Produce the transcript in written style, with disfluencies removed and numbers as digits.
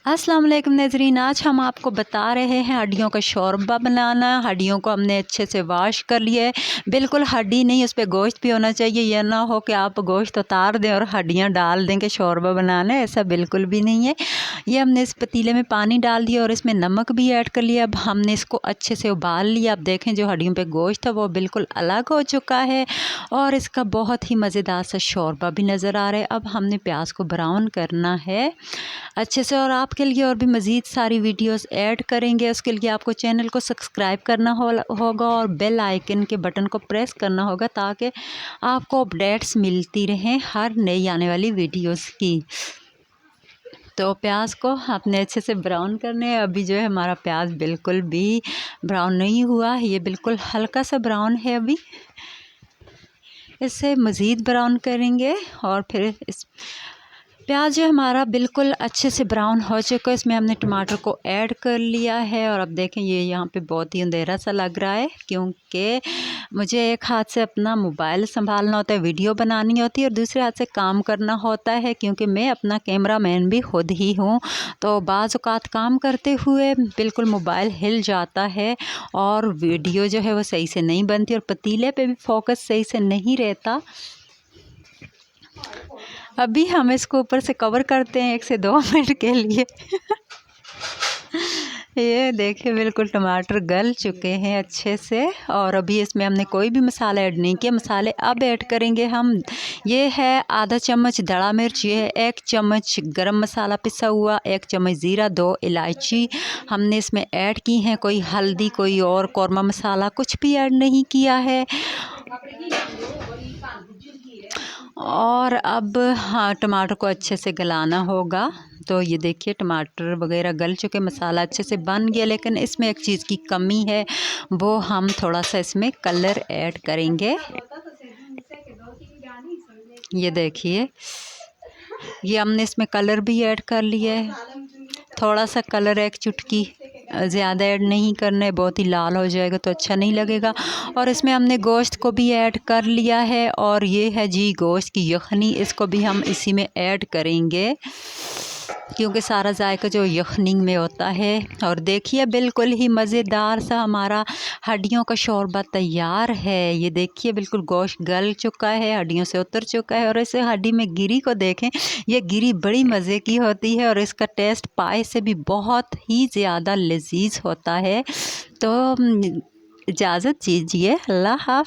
अस्सलाम वालेकुम नाज़रीन, आज हम आपको बता रहे हैं हड्डियों का शोरबा बनाना। हड्डियों को हमने अच्छे से वॉश कर लिया है, बिल्कुल हड्डी नहीं, उस पर गोश्त भी होना चाहिए। यह ना हो कि आप गोश्त उतार दें और हड्डियां डाल दें कि शोरबा बनाना है, ऐसा बिल्कुल भी नहीं है। ये हमने इस पतीले में पानी डाल दिया और इसमें नमक भी ऐड कर लिया। अब हमने इसको अच्छे से उबाल लिया। अब देखें जो हड्डियों पर गोश्त था वो बिल्कुल अलग हो चुका है और इसका बहुत ही मज़ेदार सा शोरबा भी नज़र आ रहा है। अब हमने प्याज को ब्राउन करना है अच्छे से, और आपके लिए और भी मज़ीद सारी वीडियोस ऐड करेंगे। उसके लिए आपको चैनल को सब्सक्राइब करना होगा और बेल आइकन के बटन को प्रेस करना होगा ताकि आपको अपडेट्स मिलती रहें हर नई आने वाली वीडियोस की। तो प्याज को आपने अच्छे से ब्राउन करने हैं। अभी जो है हमारा प्याज बिल्कुल भी ब्राउन नहीं हुआ, ये बिल्कुल हल्का सा ब्राउन है। अभी इससे मज़ीद ब्राउन करेंगे और फिर इस प्याज जो हमारा बिल्कुल अच्छे से ब्राउन हो चुका है, इसमें हमने टमाटर को ऐड कर लिया है। और अब देखें ये यहाँ पे बहुत ही अंधेरा सा लग रहा है क्योंकि मुझे एक हाथ से अपना मोबाइल संभालना होता है, वीडियो बनानी होती है, और दूसरे हाथ से काम करना होता है क्योंकि मैं अपना कैमरामैन भी खुद ही हूँ। तो बाज़ औक़ात काम करते हुए बिल्कुल मोबाइल हिल जाता है और वीडियो जो है वो सही से नहीं बनती और पतीले पर भी फोकस सही से नहीं रहता। अभी हम इसको ऊपर से कवर करते हैं 1 से 2 मिनट के लिए। ये देखिए बिल्कुल टमाटर गल चुके हैं अच्छे से और अभी इसमें हमने कोई भी मसाला ऐड नहीं किया। मसाले अब ऐड करेंगे हम। ये है आधा चम्मच दड़ा मिर्च, ये है 1 चम्मच गरम मसाला पिसा हुआ, 1 चम्मच ज़ीरा, 2 इलायची हमने इसमें ऐड की हैं। कोई हल्दी, कोई और कौरमा मसाला कुछ भी ऐड नहीं किया है। और अब हाँ, टमाटर को अच्छे से गलाना होगा। तो ये देखिए टमाटर वगैरह गल चुके, मसाला अच्छे से बन गया, लेकिन इसमें एक चीज़ की कमी है, वो हम थोड़ा सा इसमें कलर ऐड करेंगे। ये देखिए ये हमने इसमें कलर भी ऐड कर लिया है। थोड़ा सा कलर, 1 चुटकी, ज़्यादा ऐड नहीं करना है, बहुत ही लाल हो जाएगा तो अच्छा नहीं लगेगा। और इसमें हमने गोश्त को भी ऐड कर लिया है और ये है जी गोश्त की यखनी, इसको भी हम इसी में ऐड करेंगे क्योंकि सारा जायका जो यखनी में होता है। और देखिए बिल्कुल ही मज़ेदार सा हमारा हड्डियों का शोरबा तैयार है। ये देखिए बिल्कुल गोश्त गल चुका है, हड्डियों से उतर चुका है और इसे हड्डी में गिरी को देखें, ये गिरी बड़ी मज़े की होती है और इसका टेस्ट पाए से भी बहुत ही ज़्यादा लजीज होता है। तो इजाज़त दीजिए, अल्लाह हाफ़िज़।